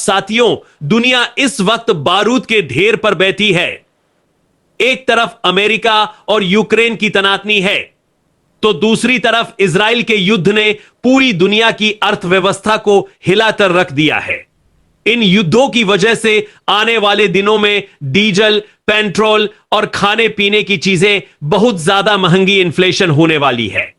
साथियों, दुनिया इस वक्त बारूद के ढेर पर बैठी है। एक तरफ अमेरिका और यूक्रेन की तनातनी है, तो दूसरी तरफ इजराइल के युद्ध ने पूरी दुनिया की अर्थव्यवस्था को हिलाकर रख दिया है। इन युद्धों की वजह से आने वाले दिनों में डीजल, पेट्रोल और खाने पीने की चीजें बहुत ज्यादा महंगी इन्फ्लेशन होने वाली है।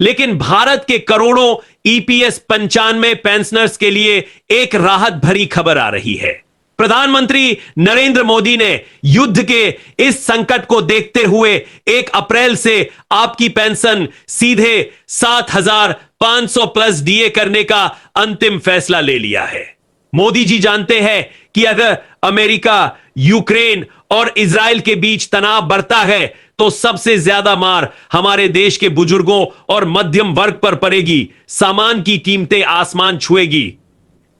लेकिन भारत के करोड़ों ईपीएस 95 पेंशनर्स के लिए एक राहत भरी खबर आ रही है। प्रधानमंत्री नरेंद्र मोदी ने युद्ध के इस संकट को देखते हुए 1 अप्रैल से आपकी पेंशन सीधे 7,500 प्लस डीए करने का अंतिम फैसला ले लिया है। मोदी जी जानते हैं कि अगर अमेरिका, यूक्रेन और इजराइल के बीच तनाव बढ़ता है तो सबसे ज्यादा मार हमारे देश के बुजुर्गों और मध्यम वर्ग पर पड़ेगी। सामान की कीमतें आसमान छुएगी।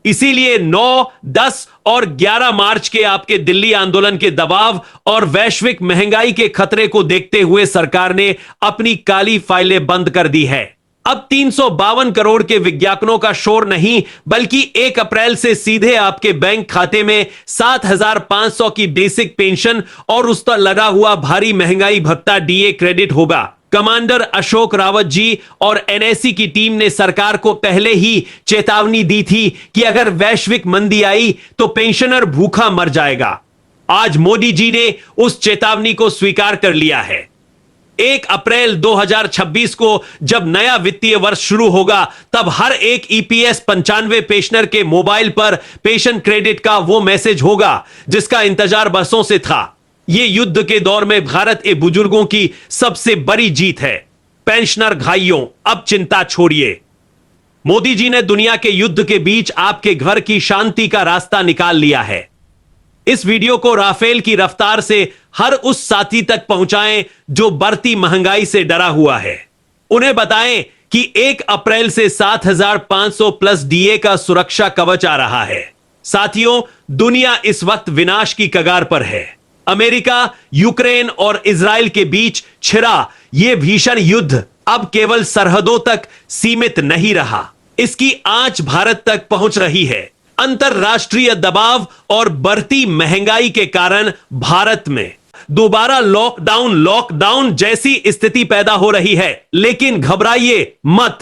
इसीलिए 9, 10 और 11 मार्च के आपके दिल्ली आंदोलन के दबाव और वैश्विक महंगाई के खतरे को देखते हुए सरकार ने अपनी काली फाइलें बंद कर दी है। अब 352 करोड़ के विज्ञापनों का शोर नहीं, बल्कि 1 अप्रैल से सीधे आपके बैंक खाते में 7,500 की बेसिक पेंशन और उस पर लगा हुआ भारी महंगाई भत्ता डीए क्रेडिट होगा। कमांडर अशोक रावत जी और एनएससी की टीम ने सरकार को पहले ही चेतावनी दी थी कि अगर वैश्विक मंदी आई तो पेंशनर भूखा मर जाएगा। आज मोदी जी ने उस चेतावनी को स्वीकार कर लिया है। 1 अप्रैल 2026 को जब नया वित्तीय वर्ष शुरू होगा, तब हर एक ईपीएस 95 पेंशनर के मोबाइल पर पेंशन क्रेडिट का वो मैसेज होगा जिसका इंतजार बरसों से था। ये युद्ध के दौर में भारत के बुजुर्गों की सबसे बड़ी जीत है। पेंशनर भाइयों, अब चिंता छोड़िए। मोदी जी ने दुनिया के युद्ध के बीच आपके घर की शांति का रास्ता निकाल लिया है। इस वीडियो को राफेल की रफ्तार से हर उस साथी तक पहुंचाएं जो बढ़ती महंगाई से डरा हुआ है। उन्हें बताएं कि 1 अप्रैल से 7,500 प्लस डीए का सुरक्षा कवच आ रहा है। साथियों, दुनिया इस वक्त विनाश की कगार पर है। अमेरिका, यूक्रेन और इजराइल के बीच छिड़ा यह भीषण युद्ध अब केवल सरहदों तक सीमित नहीं रहा, इसकी आंच भारत तक पहुंच रही है। अंतरराष्ट्रीय दबाव और बढ़ती महंगाई के कारण भारत में दोबारा लॉकडाउन जैसी स्थिति पैदा हो रही है। लेकिन घबराइए मत।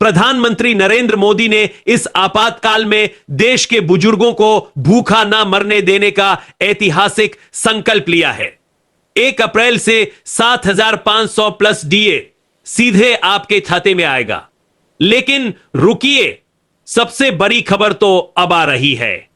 प्रधानमंत्री नरेंद्र मोदी ने इस आपातकाल में देश के बुजुर्गों को भूखा ना मरने देने का ऐतिहासिक संकल्प लिया है। 1 अप्रैल से 7,500 प्लस डीए सीधे आपके खाते में आएगा। लेकिन रुकिए, सबसे बड़ी खबर तो अब आ रही है।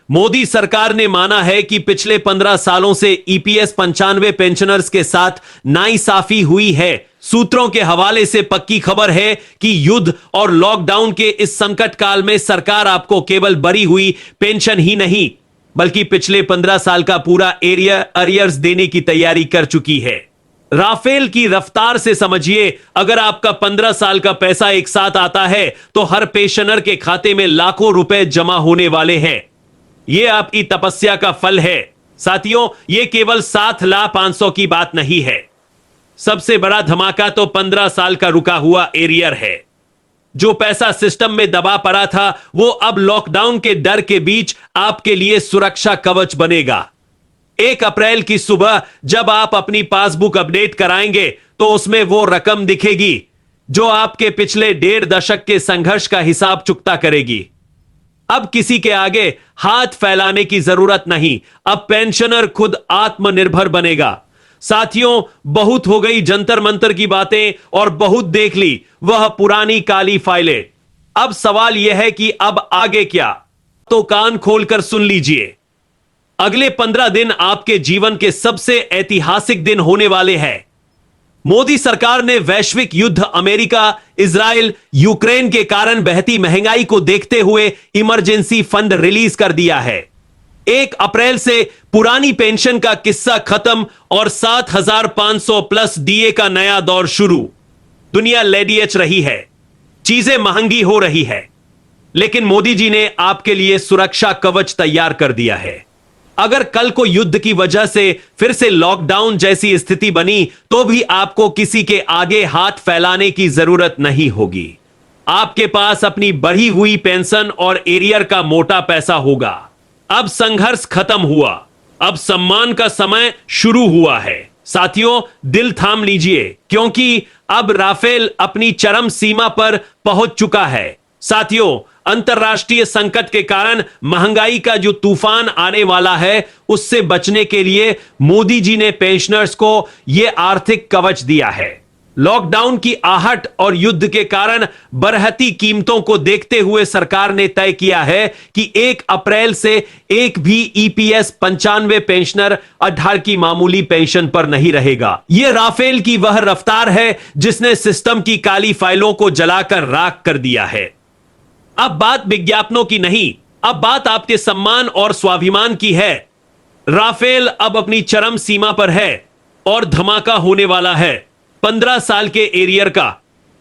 मोदी सरकार ने माना है कि पिछले 15 सालों से ईपीएस 95 पेंशनर्स के साथ नाइंसाफी हुई है। सूत्रों के हवाले से पक्की खबर है कि युद्ध और लॉकडाउन के इस संकट काल में सरकार आपको केवल बढ़ी हुई पेंशन ही नहीं, बल्कि पिछले 15 साल का पूरा अरियर्स देने की तैयारी कर चुकी है। राफेल की रफ्तार से समझिए, अगर आपका 15 साल का पैसा एक साथ आता है तो हर पेंशनर के खाते में लाखों रुपए जमा होने वाले हैं। यह आपकी तपस्या का फल है। साथियों, यह केवल 7,500 की बात नहीं है। सबसे बड़ा धमाका तो 15 साल का रुका हुआ एरियर है। जो पैसा सिस्टम में दबा पड़ा था, वो अब लॉकडाउन के डर के बीच आपके लिए सुरक्षा कवच बनेगा। 1 अप्रैल की सुबह जब आप अपनी पासबुक अपडेट कराएंगे तो उसमें वो रकम दिखेगी जो आपके पिछले 1.5 दशक के संघर्ष का हिसाब चुकता करेगी। अब किसी के आगे हाथ फैलाने की जरूरत नहीं। अब पेंशनर खुद आत्मनिर्भर बनेगा। साथियों, बहुत हो गई जंतर मंतर की बातें और बहुत देख ली वह पुरानी काली फाइलें। अब सवाल यह है कि अब आगे क्या? तो कान खोलकर सुन लीजिए। अगले 15 दिन आपके जीवन के सबसे ऐतिहासिक दिन होने वाले हैं। मोदी सरकार ने वैश्विक युद्ध, अमेरिका, इजराइल, यूक्रेन के कारण बहती महंगाई को देखते हुए इमरजेंसी फंड रिलीज कर दिया है। 1 अप्रैल से पुरानी पेंशन का किस्सा खत्म और 7,500 प्लस डीए का नया दौर शुरू। दुनिया लेडीएच रही है, चीजें महंगी हो रही है, लेकिन मोदी जी ने आपके लिए सुरक्षा कवच तैयार कर दिया है। अगर कल को युद्ध की वजह से फिर से लॉकडाउन जैसी स्थिति बनी तो भी आपको किसी के आगे हाथ फैलाने की जरूरत नहीं होगी। आपके पास अपनी बढ़ी हुई पेंशन और एरियर का मोटा पैसा होगा। अब संघर्ष खत्म हुआ, अब सम्मान का समय शुरू हुआ है। साथियों, दिल थाम लीजिए, क्योंकि अब राफेल अपनी चरम सीमा पर पहुंच चुका है। साथियों, अंतरराष्ट्रीय संकट के कारण महंगाई का जो तूफान आने वाला है, उससे बचने के लिए मोदी जी ने पेंशनर्स को यह आर्थिक कवच दिया है। लॉकडाउन की आहट और युद्ध के कारण बढ़ती कीमतों को देखते हुए सरकार ने तय किया है कि 1 अप्रैल से एक भी ईपीएस 95 पेंशनर 18 की मामूली पेंशन पर नहीं रहेगा। यह राफेल की वह रफ्तार है जिसने सिस्टम की काली फाइलों को जलाकर राख कर दिया है। अब बात विज्ञापनों की नहीं, अब बात आपके सम्मान और स्वाभिमान की है। राफेल अब अपनी चरम सीमा पर है और धमाका होने वाला है। 15 साल के एरियर का,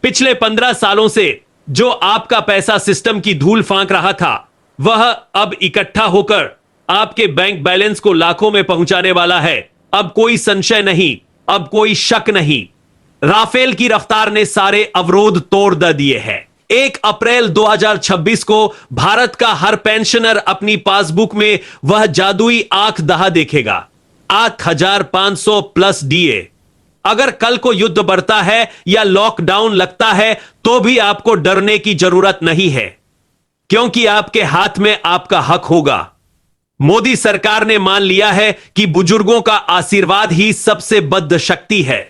पिछले 15 सालों से जो आपका पैसा सिस्टम की धूल फांक रहा था, वह अब इकट्ठा होकर आपके बैंक बैलेंस को लाखों में पहुंचाने वाला है। अब कोई संशय नहीं, अब कोई शक नहीं। राफेल की रफ्तार ने सारे अवरोध तोड़ दिए हैं। 1 अप्रैल 2026 को भारत का हर पेंशनर अपनी पासबुक में वह जादुई आंख दहा देखेगा, 8500 प्लस डीए। अगर कल को युद्ध बढ़ता है या लॉकडाउन लगता है तो भी आपको डरने की जरूरत नहीं है, क्योंकि आपके हाथ में आपका हक होगा। मोदी सरकार ने मान लिया है कि बुजुर्गों का आशीर्वाद ही सबसे बद्ध शक्ति है।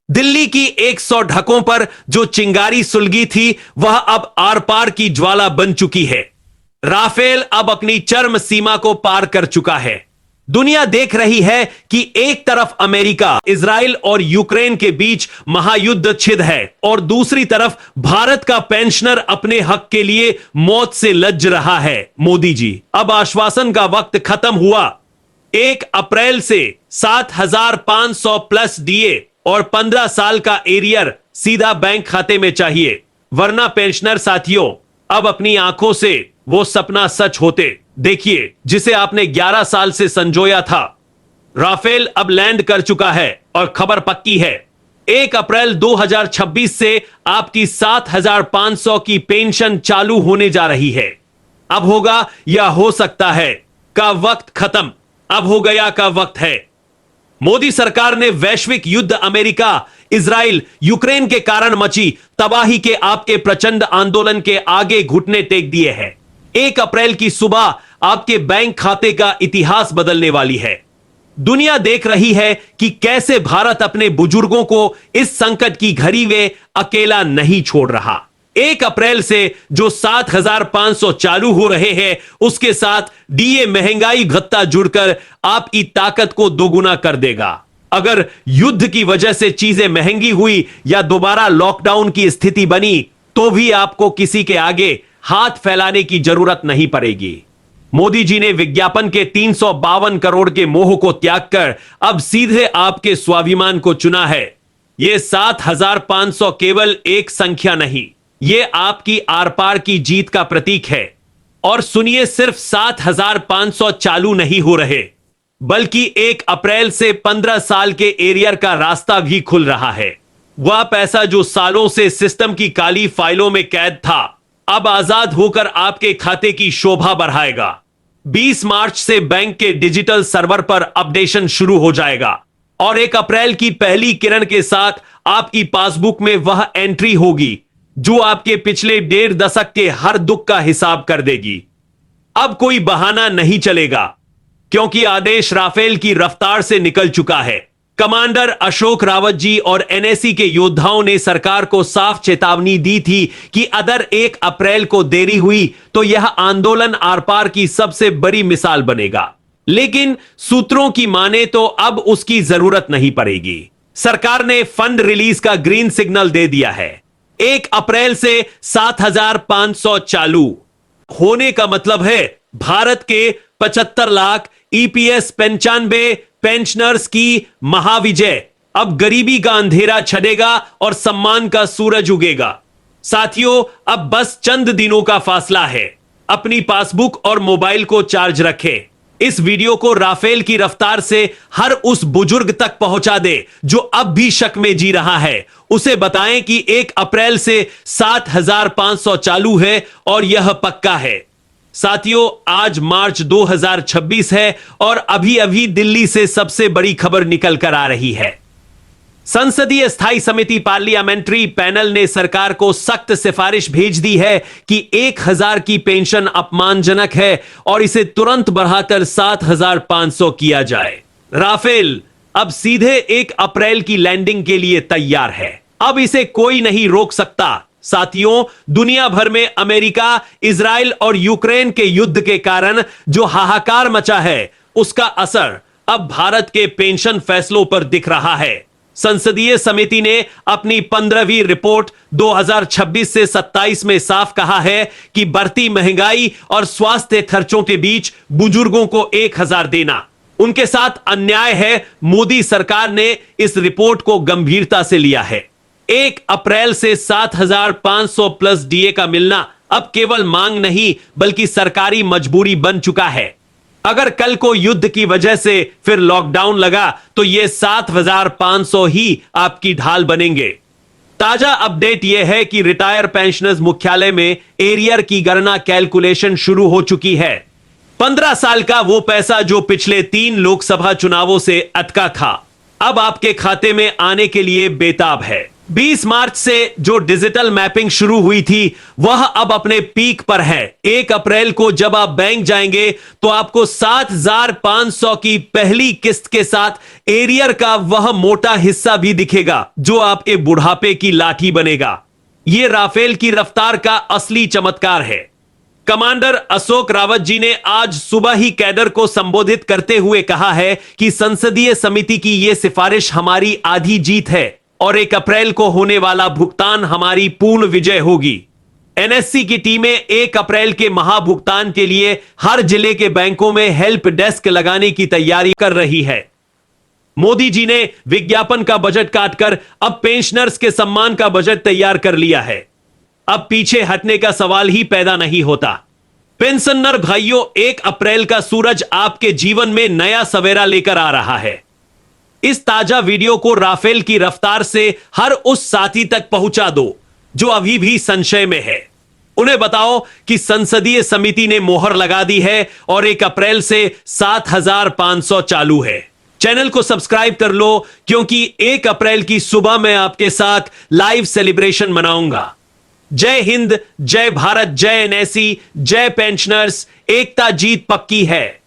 दिल्ली की 100 ढकों पर जो चिंगारी सुलगी थी, वह अब आर पार की ज्वाला बन चुकी है। राफेल अब अपनी चरम सीमा को पार कर चुका है। दुनिया देख रही है कि एक तरफ अमेरिका, इजराइल और यूक्रेन के बीच महायुद्ध छिद है और दूसरी तरफ भारत का पेंशनर अपने हक के लिए मौत से लज रहा है। मोदी जी, अब आश्वासन का वक्त खत्म हुआ। 1 अप्रैल से 7500 प्लस डीए और 15 साल का एरियर सीधा बैंक खाते में चाहिए, वरना पेंशनर साथियों अब अपनी आंखों से वो सपना सच होते देखिए जिसे आपने 11 साल से संजोया था। राफेल अब लैंड कर चुका है और खबर पक्की है। 1 अप्रैल 2026 से आपकी 7500 की पेंशन चालू होने जा रही है। अब होगा या हो सकता है का वक्त खत्म, अब हो गया का वक्त है। मोदी सरकार ने वैश्विक युद्ध, अमेरिका, इजराइल, यूक्रेन के कारण मची तबाही के आपके प्रचंड आंदोलन के आगे घुटने टेक दिए हैं। 1 अप्रैल की सुबह आपके बैंक खाते का इतिहास बदलने वाली है। दुनिया देख रही है कि कैसे भारत अपने बुजुर्गों को इस संकट की घड़ी में अकेला नहीं छोड़ रहा। 1 अप्रैल से जो 7500 चालू हो रहे हैं, उसके साथ डीए महंगाई भत्ता जुड़कर आपकी ताकत को दोगुना कर देगा। अगर युद्ध की वजह से चीजें महंगी हुई या दोबारा लॉकडाउन की स्थिति बनी, तो भी आपको किसी के आगे हाथ फैलाने की जरूरत नहीं पड़ेगी। मोदी जी ने विज्ञापन के 352 करोड़ के मोह को त्याग कर अब सीधे आपके स्वाभिमान को चुना है। यह 7500 केवल एक संख्या नहीं, यह आपकी आर पार की जीत का प्रतीक है। और सुनिए, सिर्फ 7500 चालू नहीं हो रहे, बल्कि 1 अप्रैल से 15 साल के एरियर का रास्ता भी खुल रहा है। वह पैसा जो सालों से सिस्टम की काली फाइलों में कैद था, अब आजाद होकर आपके खाते की शोभा बढ़ाएगा। 20 मार्च से बैंक के डिजिटल सर्वर पर अपडेशन शुरू हो जाएगा और 1 अप्रैल की पहली किरण के साथ आपकी पासबुक में वह एंट्री होगी जो आपके पिछले 1.5 दशक के हर दुख का हिसाब कर देगी। अब कोई बहाना नहीं चलेगा, क्योंकि आदेश राफेल की रफ्तार से निकल चुका है। कमांडर अशोक रावत जी और एनएसी के योद्धाओं ने सरकार को साफ चेतावनी दी थी कि अगर 1 अप्रैल को देरी हुई तो यह आंदोलन आर पार की सबसे बड़ी मिसाल बनेगा। लेकिन सूत्रों की माने तो अब उसकी जरूरत नहीं पड़ेगी। सरकार ने फंड रिलीज का ग्रीन सिग्नल दे दिया है। 1 अप्रैल से 7500 चालू होने का मतलब है भारत के 75 लाख ईपीएस 95 पेंशनर्स की महाविजय। अब गरीबी का अंधेरा छड़ेगा और सम्मान का सूरज उगेगा। साथियों, अब बस चंद दिनों का फासला है। अपनी पासबुक और मोबाइल को चार्ज रखें। इस वीडियो को राफेल की रफ्तार से हर उस बुजुर्ग तक पहुंचा दे जो अब भी शक में जी रहा है। उसे बताएं कि 1 अप्रैल से 7,500 चालू है और यह पक्का है। साथियों, आज मार्च 2026 है और अभी अभी दिल्ली से सबसे बड़ी खबर निकल कर आ रही है। संसदीय स्थायी समिति पार्लियामेंट्री पैनल ने सरकार को सख्त सिफारिश भेज दी है कि 1,000 की पेंशन अपमानजनक है और इसे तुरंत बढ़ाकर 7,500 किया जाए। राफेल अब सीधे 1 अप्रैल की लैंडिंग के लिए तैयार है। अब इसे कोई नहीं रोक सकता। साथियों, दुनिया भर में अमेरिका, इजराइल और यूक्रेन के युद्ध के कारण जो हाहाकार मचा है, उसका असर अब भारत के पेंशन फैसलों पर दिख रहा है। संसदीय समिति ने अपनी 15वीं रिपोर्ट 2026 से 27 में साफ कहा है कि बढ़ती महंगाई और स्वास्थ्य खर्चों के बीच बुजुर्गों को 1,000 देना उनके साथ अन्याय है। मोदी सरकार ने इस रिपोर्ट को गंभीरता से लिया है। 1 अप्रैल से 7,500 प्लस डीए का मिलना अब केवल मांग नहीं बल्कि सरकारी मजबूरी बन चुका है। अगर कल को युद्ध की वजह से फिर लॉकडाउन लगा तो ये 7,500 ही आपकी ढाल बनेंगे। ताजा अपडेट यह है कि रिटायर पेंशनर्स मुख्यालय में एरियर की गणना कैलकुलेशन शुरू हो चुकी है। 15 साल का वो पैसा जो पिछले 3 लोकसभा चुनावों से अटका था, अब आपके खाते में आने के लिए बेताब है। 20 मार्च से जो डिजिटल मैपिंग शुरू हुई थी वह अब अपने पीक पर है। 1 अप्रैल को जब आप बैंक जाएंगे तो आपको 7,500 की पहली किस्त के साथ एरियर का वह मोटा हिस्सा भी दिखेगा जो आपके बुढ़ापे की लाठी बनेगा। यह राफेल की रफ्तार का असली चमत्कार है। कमांडर अशोक रावत जी ने आज सुबह ही कैडर को संबोधित करते हुए कहा है कि संसदीय समिति की यह सिफारिश हमारी आधी जीत है और 1 अप्रैल को होने वाला भुगतान हमारी पूर्ण विजय होगी। एनएससी की टीमें 1 अप्रैल के महाभुगतान के लिए हर जिले के बैंकों में हेल्प डेस्क लगाने की तैयारी कर रही है। मोदी जी ने विज्ञापन का बजट काटकर अब पेंशनर्स के सम्मान का बजट तैयार कर लिया है। अब पीछे हटने का सवाल ही पैदा नहीं होता। पेंशनर भाइयों, 1 अप्रैल का सूरज आपके जीवन में नया सवेरा लेकर आ रहा है। इस ताजा वीडियो को राफेल की रफ्तार से हर उस साथी तक पहुंचा दो जो अभी भी संशय में है। उन्हें बताओ कि संसदीय समिति ने मोहर लगा दी है और 1 अप्रैल से 7,500 चालू है। चैनल को सब्सक्राइब कर लो क्योंकि 1 अप्रैल की सुबह मैं आपके साथ लाइव सेलिब्रेशन मनाऊंगा। जय हिंद, जय भारत, जय एनएससी, जय पेंशनर्स। एकता जीत पक्की है।